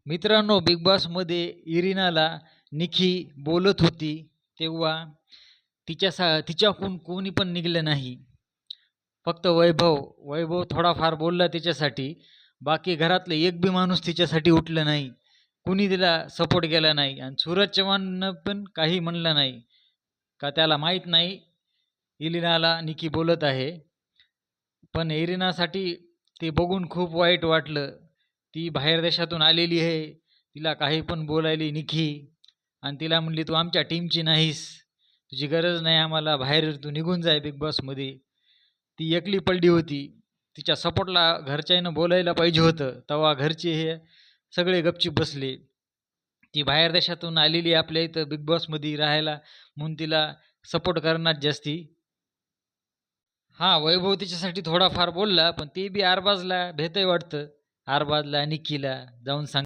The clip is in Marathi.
मित्रांनो, बिग बॉसमध्ये इरिनाला निकी बोलत होती, तेव्हा तिच्याकडून कोणी पण निघालं नाही. फक्त वैभव थोडाफार बोलला तिच्यासाठी. बाकी घरातलं एक बी माणूस तिच्यासाठी उठलं नाही. कुणी तिला सपोर्ट केला नाही आणि सूरज चव्हाणनं पण काही म्हणलं नाही. का त्याला माहीत नाही इलिनाला निकी बोलत आहे. पण इरिनासाठी ते बघून खूप वाईट वाटलं. ती बाहेर देशातून आलेली आहे. तिला काही पण बोलायली निकी आणि तिला म्हणली, "तू आमच्या टीमची नाहीस. तुझी गरज नाही आम्हाला. बाहेर तू निघून जा बिग बॉसमध्ये." ती एकली पडली होती. तिच्या सपोर्टला घरच्यानं बोलायला पाहिजे होतं. तेव्हा घरचे हे सगळे गपचूप बसले. ती बाहेर देशातून आलेली आपल्या इथं बिग बॉसमध्ये राहायला म्हणून तिला सपोर्ट करणार जास्ती. हां, वैभव तिच्यासाठी थोडाफार बोलला, पण ते बी आरबाजला भेटतंय वाटतं. आरबाजला, निक्कीला जाऊन सांग